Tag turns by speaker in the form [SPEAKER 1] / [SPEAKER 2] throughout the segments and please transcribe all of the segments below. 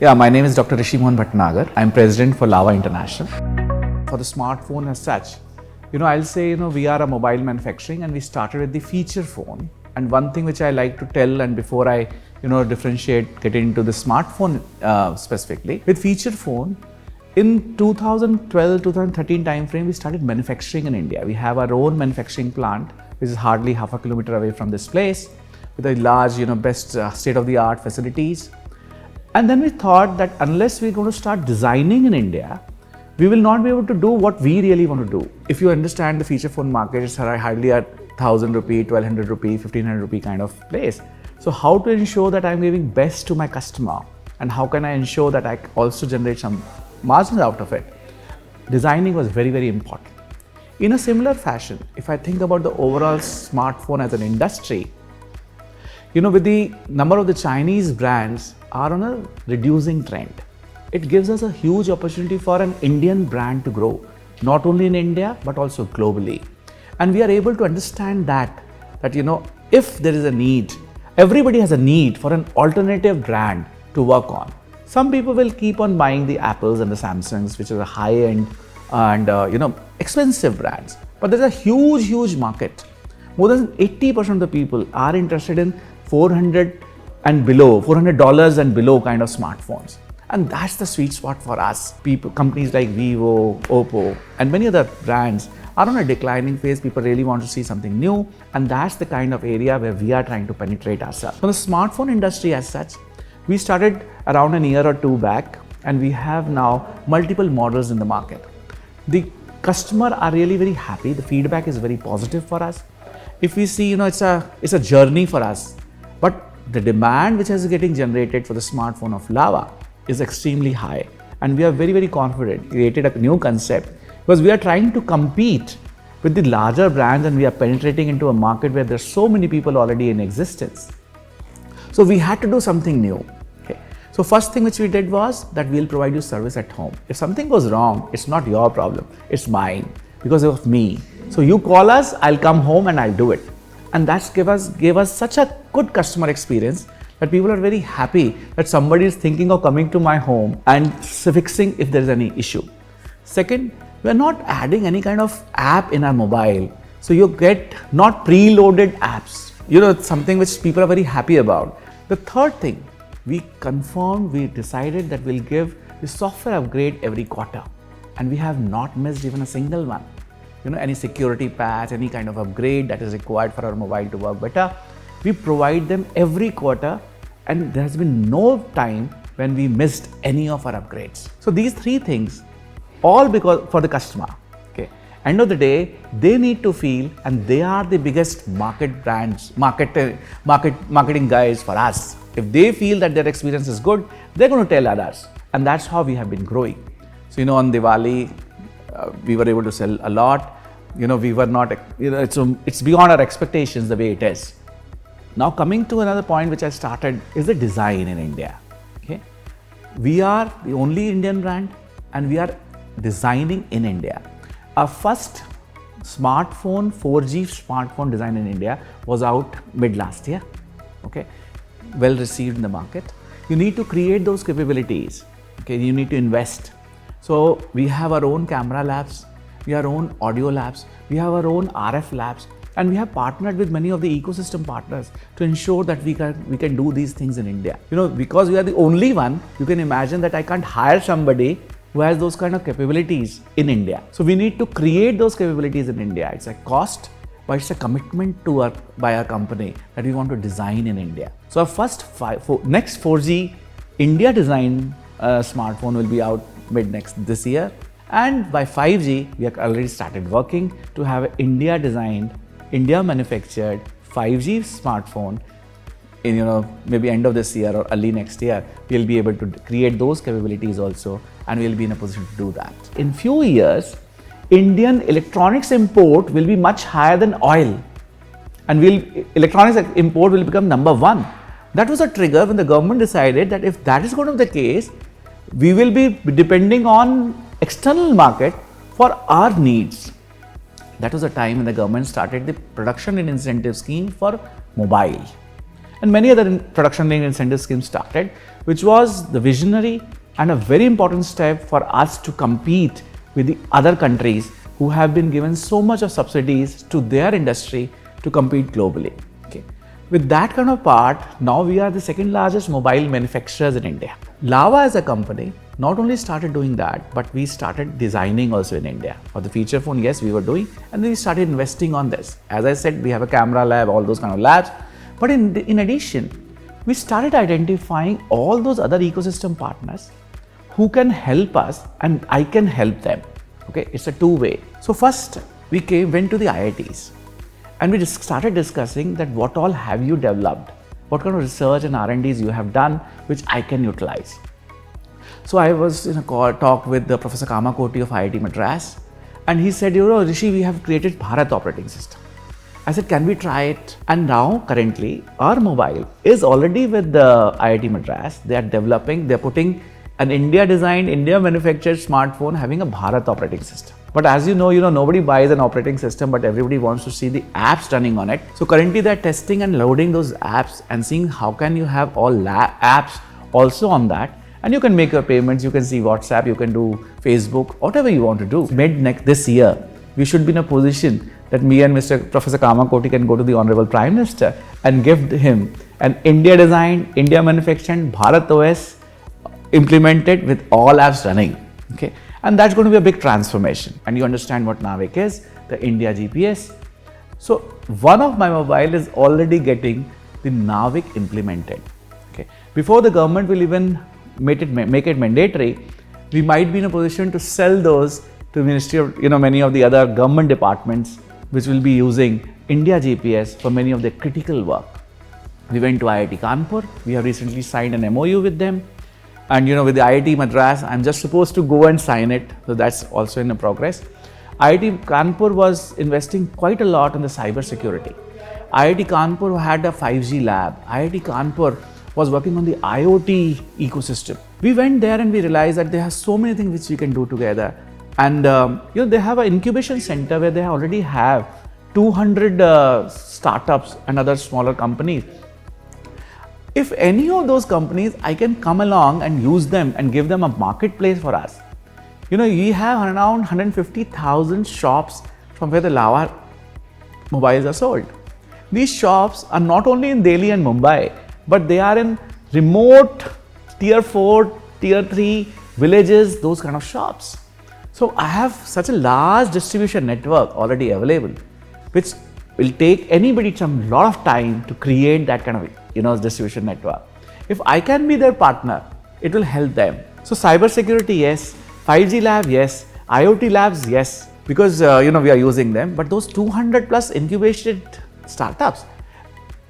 [SPEAKER 1] Yeah, my name is Dr. Rishi Mohan Bhatnagar. I'm president for Lava International. For the smartphone as such, I'll say, we are a mobile manufacturing and we started with the feature phone. And one thing which I like to tell, and before I, differentiate, get into the smartphone specifically, with feature phone, in 2012-2013 timeframe, we started manufacturing in India. We have our own manufacturing plant, which is hardly half a kilometer away from this place, with a large, best state-of-the-art facilities. And then we thought that unless we're going to start designing in India, we will not be able to do what we really want to do. If you understand the feature phone market, it's hardly a 1,000 rupee, 1,200 rupee, 1,500 rupee kind of place. So how to ensure that I'm giving best to my customer, and how can I ensure that I also generate some margins out of it? Designing was very, very important. In a similar fashion, if I think about the overall smartphone as an industry, with the number of the Chinese brands are on a reducing trend. It gives us a huge opportunity for an Indian brand to grow, not only in India, but also globally. And we are able to understand that if there is a need, everybody has a need for an alternative brand to work on. Some people will keep on buying the Apples and the Samsungs, which is a high-end and expensive brands. But there's a huge, huge market. More than 80% of the people are interested in $400 and below kind of smartphones. And that's the sweet spot for us. Companies like Vivo, Oppo, and many other brands are on a declining phase. People really want to see something new. And that's the kind of area where we are trying to penetrate ourselves. So the smartphone industry as such, we started around a year or two back, and we have now multiple models in the market. The customer are really very happy. The feedback is very positive for us. If we see, it's a journey for us. But the demand which is getting generated for the smartphone of Lava is extremely high. And we are very, very confident, created a new concept, because we are trying to compete with the larger brands, and we are penetrating into a market where there's so many people already in existence. So we had to do something new. Okay. So first thing which we did was that we'll provide you service at home. If something goes wrong, it's not your problem, it's mine, because of me. So you call us, I'll come home and I'll do it. And that gave us such a good customer experience that people are very happy that somebody is thinking of coming to my home and fixing if there is any issue. Second, we are not adding any kind of app in our mobile. So you get not preloaded apps. It's something which people are very happy about. The third thing, we decided that we'll give the software upgrade every quarter. And we have not missed even a single one. Any security patch, any kind of upgrade that is required for our mobile to work better, we provide them every quarter, and there has been no time when we missed any of our upgrades. So these three things, all because for the customer. Okay. End of the day, they need to feel, and they are the biggest marketing guys for us. If they feel that their experience is good, they're going to tell others, and that's how we have been growing. So on Diwali, we were able to sell a lot. We were not, it's beyond our expectations the way it is. Now coming to another point which I started is the design in India. Okay, we are the only Indian brand, and we are designing in India. Our first smartphone, 4G smartphone design in India was out mid last year. Okay, well received in the market. You need to create those capabilities. Okay, you need to invest. So we have our own camera labs, we have our own audio labs, we have our own RF labs, and we have partnered with many of the ecosystem partners to ensure that we can do these things in India. Because we are the only one, you can imagine that I can't hire somebody who has those kind of capabilities in India. So we need to create those capabilities in India. It's a cost, but it's a commitment by our company that we want to design in India. So our next 4G India design smartphone will be out this year, and by 5G we have already started working to have an India designed, India manufactured 5G smartphone in maybe end of this year or early next year. We'll be able to create those capabilities also, and we'll be in a position to do that. In few years, Indian electronics import will be much higher than oil, and electronics import will become number one. That was a trigger when the government decided that if that is going to be the case, we will be depending on external market for our needs. That was a time when the government started the production and incentive scheme for mobile. And many other production and incentive schemes started, which was the visionary and a very important step for us to compete with the other countries who have been given so much of subsidies to their industry to compete globally. Okay. With that kind of part, now we are the second largest mobile manufacturers in India. Lava as a company not only started doing that, but we started designing also in India. For the feature phone, yes, we were doing, and then we started investing on this. As I said, we have a camera lab, all those kind of labs. But in addition, we started identifying all those other ecosystem partners who can help us and I can help them. Okay, it's a two-way. So first we went to the IITs and we started discussing that what all have you developed, what kind of research and R&Ds you have done which I can utilize. So I was in a talk with the Professor Kamakoti of IIT Madras, and he said, Rishi, we have created Bharat operating system. I said, can we try it? And now currently our mobile is already with the IIT Madras. They are developing, they're putting an India designed, India manufactured smartphone having a Bharat operating system. But as you know, nobody buys an operating system, but everybody wants to see the apps running on it. So currently they're testing and loading those apps and seeing how can you have all apps also on that. And you can make your payments, you can see WhatsApp, you can do Facebook, whatever you want to do. This year, we should be in a position that me and Mr. Professor Kamakoti can go to the Honorable Prime Minister and give him an India designed, India manufactured Bharat OS implemented with all apps running. Okay, and that's going to be a big transformation. And you understand what Navik is, the India GPS. So one of my mobile is already getting the Navik implemented. Okay, before the government will even make it mandatory, we might be in a position to sell those to the Ministry of, many of the other government departments which will be using India GPS for many of their critical work. We went to IIT Kanpur. We have recently signed an MOU with them. And with the IIT Madras, I'm just supposed to go and sign it. So that's also in progress. IIT Kanpur was investing quite a lot in the cyber security. IIT Kanpur had a 5G lab. IIT Kanpur was working on the IoT ecosystem. We went there and we realized that there are so many things which we can do together. And they have an incubation center where they already have 200 startups and other smaller companies. If any of those companies, I can come along and use them and give them a marketplace for us. We have around 150,000 shops from where the Lava mobiles are sold. These shops are not only in Delhi and Mumbai, but they are in remote tier 4, tier 3 villages, those kind of shops. So I have such a large distribution network already available, which will take anybody some lot of time to create that kind of distribution network. If I can be their partner, it will help them. So cyber security, yes. 5G lab, yes. IoT labs, yes. Because we are using them. But those 200 plus incubated startups,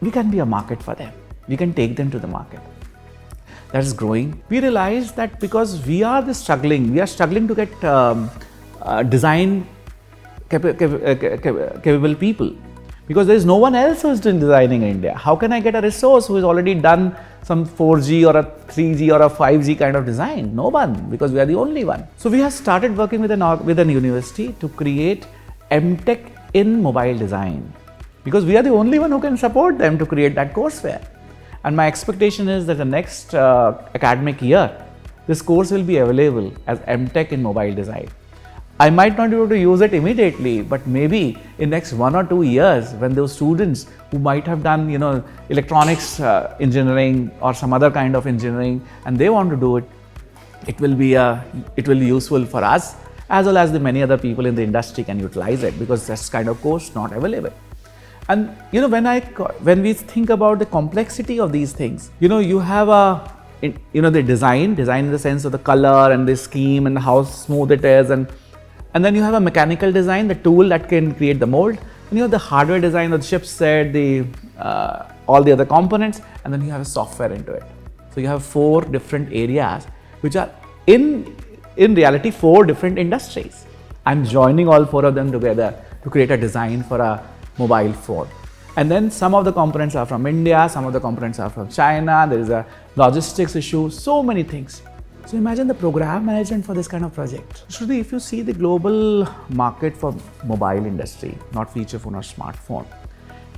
[SPEAKER 1] we can be a market for them. We can take them to the market. That is growing. We realized that because we are struggling to get design capable people. Because there is no one else who is doing designing in India. How can I get a resource who has already done some 4G or a 3G or a 5G kind of design? No one, because we are the only one. So we have started working with an university to create MTech in mobile design. Because we are the only one who can support them to create that courseware. And my expectation is that the next academic year, this course will be available as MTech in mobile design. I might not be able to use it immediately, but maybe in next 1 or 2 years, when those students who might have done, electronics engineering or some other kind of engineering, and they want to do it, it will be useful for us as well as the many other people in the industry can utilize it, because that's kind of course not available. And when we think about the complexity of these things, you have the design in the sense of the color and the scheme and how smooth it is, and then you have a mechanical design, the tool that can create the mold, and you have the hardware design of the chipset, all the other components, and then you have a software into it. So you have 4 different areas which are in reality 4 different industries. I'm joining all 4 of them together to create a design for a mobile phone. And then some of the components are from India, some of the components are from China, there is a logistics issue, so many things. So imagine the program management for this kind of project. Shruti, if you see the global market for mobile industry, not feature phone or smartphone,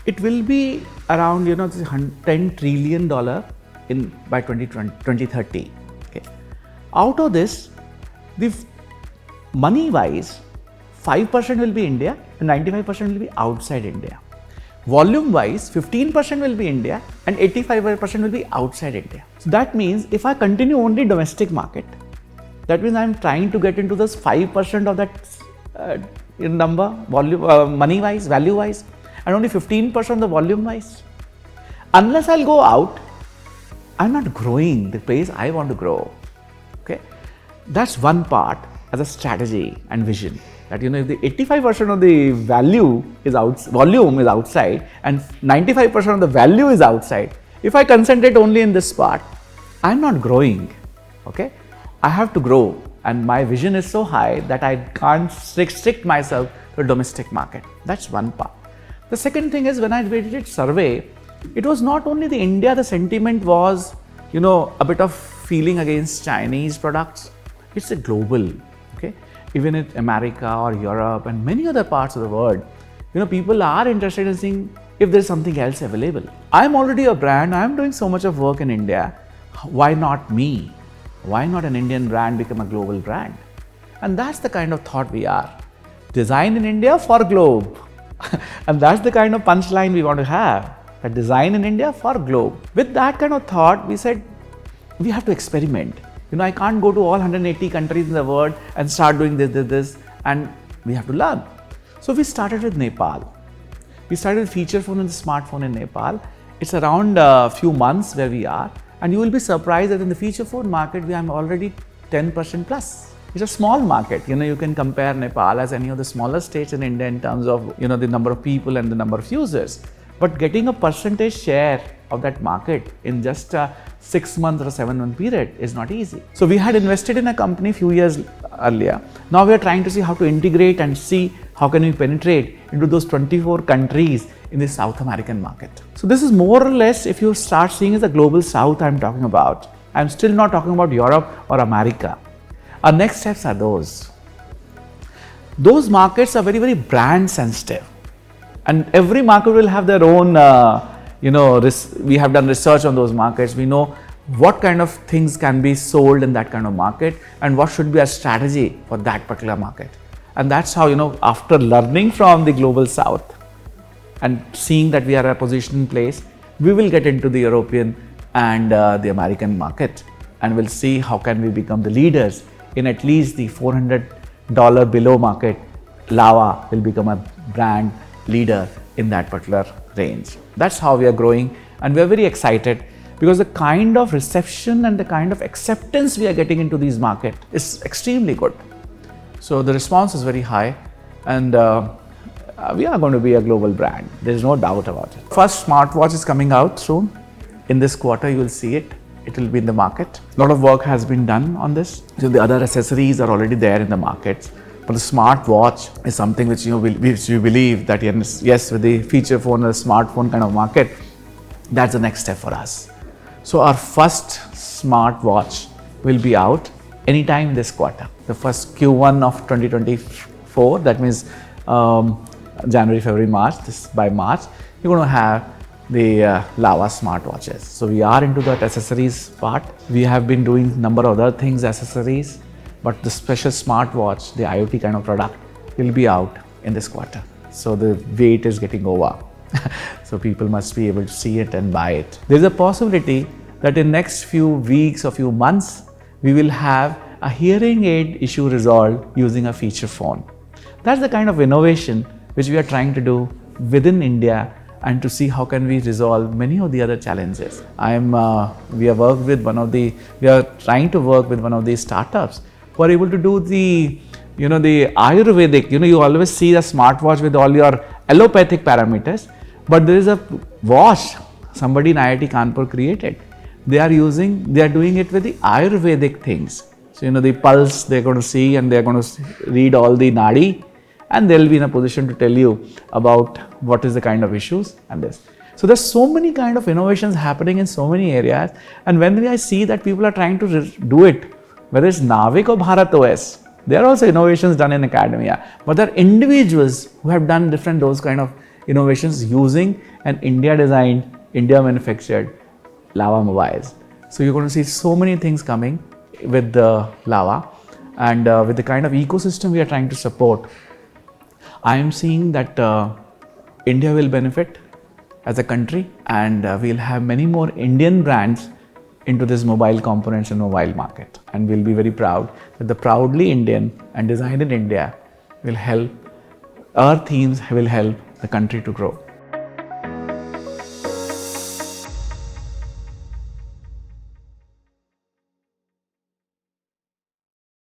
[SPEAKER 1] it will be around $10 trillion by 2030. Okay. Out of this, the money wise, 5% will be India and 95% will be outside India. Volume wise, 15% will be India and 85% will be outside India. So that means if I continue only domestic market, that means I am trying to get into this 5% of that number, volume, money wise, value wise, and only 15% the volume wise. Unless I'll go out, I'm not growing the pace I want to grow. Okay, that's one part as a strategy and vision. That if the 85% of the volume is outside and 95% of the value is outside, if I concentrate only in this part, I'm not growing. Okay, I have to grow, and my vision is so high that I can't restrict myself to the domestic market. That's one part. The second thing is, when I did survey, it was not only the India, the sentiment was, a bit of feeling against Chinese products. It's a global, okay? Even in America or Europe and many other parts of the world, people are interested in seeing if there's something else available. I'm already a brand, I'm doing so much of work in India. Why not me? Why not an Indian brand become a global brand? And that's the kind of thought we are. Design in India for globe. And that's the kind of punchline we want to have. A design in India for globe. With that kind of thought, we said, we have to experiment. I can't go to all 180 countries in the world and start doing this, and we have to learn. So we started with Nepal. We started with feature phone and the smartphone in Nepal. It's around a few months where we are, and you will be surprised that in the feature phone market, we are already 10% plus. It's a small market. You can compare Nepal as any of the smaller states in India in terms of, the number of people and the number of users. But getting a percentage share of that market in just a 6 months or a 7 month period is not easy. So we had invested in a company a few years earlier. Now we are trying to see how to integrate and see how can we penetrate into those 24 countries in the South American market. So this is more or less, if you start seeing as a global South I'm talking about. I'm still not talking about Europe or America. Our next steps are those. Those markets are very, very brand sensitive. And every market will have their own, we have done research on those markets. We know what kind of things can be sold in that kind of market and what should be a strategy for that particular market. And that's how, after learning from the global South and seeing that we are at a position place, we will get into the European and the American market, and we'll see how can we become the leaders in at least the $400 below market. Lava will become a brand leader in that particular range. That's how we are growing, and we are very excited because the kind of reception and the kind of acceptance we are getting into these markets is extremely good. So the response is very high, and we are going to be a global brand. There's no doubt about it. First smartwatch is coming out soon. In this quarter, you will see it. It will be in the market. A lot of work has been done on this. So the other accessories are already there in the markets. But the smartwatch is something which we believe that yes, with the feature phone or smartphone kind of market, that's the next step for us. So our first smartwatch will be out anytime this quarter. The first Q1 of 2024, that means January, February, March. By March, you're going to have the Lava smartwatches. So we are into that accessories part. We have been doing number of other things, accessories. But the special smartwatch, the IoT kind of product, will be out in this quarter. So the wait is getting over. So people must be able to see it and buy it. There's a possibility that in next few weeks or few months, we will have a hearing aid issue resolved using a feature phone. That's the kind of innovation which we are trying to do within India, and to see how can we resolve many of the other challenges. We are trying to work with one of these startups who are able to do the Ayurvedic. You always see a smartwatch with all your allopathic parameters, but there is a watch somebody in IIT Kanpur created. They are doing it with the Ayurvedic things. So the pulse they're going to see, and they're going to read all the nadi, and they'll be in a position to tell you about what is the kind of issues and this. So there's so many kind of innovations happening in so many areas, and when I see that people are trying to do it, whether it's Navik or Bharat OS, there are also innovations done in academia, but there are individuals who have done those kind of innovations using an India designed, India manufactured Lava mobiles. So you're going to see so many things coming with the Lava, and with the kind of ecosystem we are trying to support, I am seeing that India will benefit as a country, and we'll have many more Indian brands into this mobile components and mobile market, and we'll be very proud that the proudly Indian and designed in India will help, our themes will help the country to grow.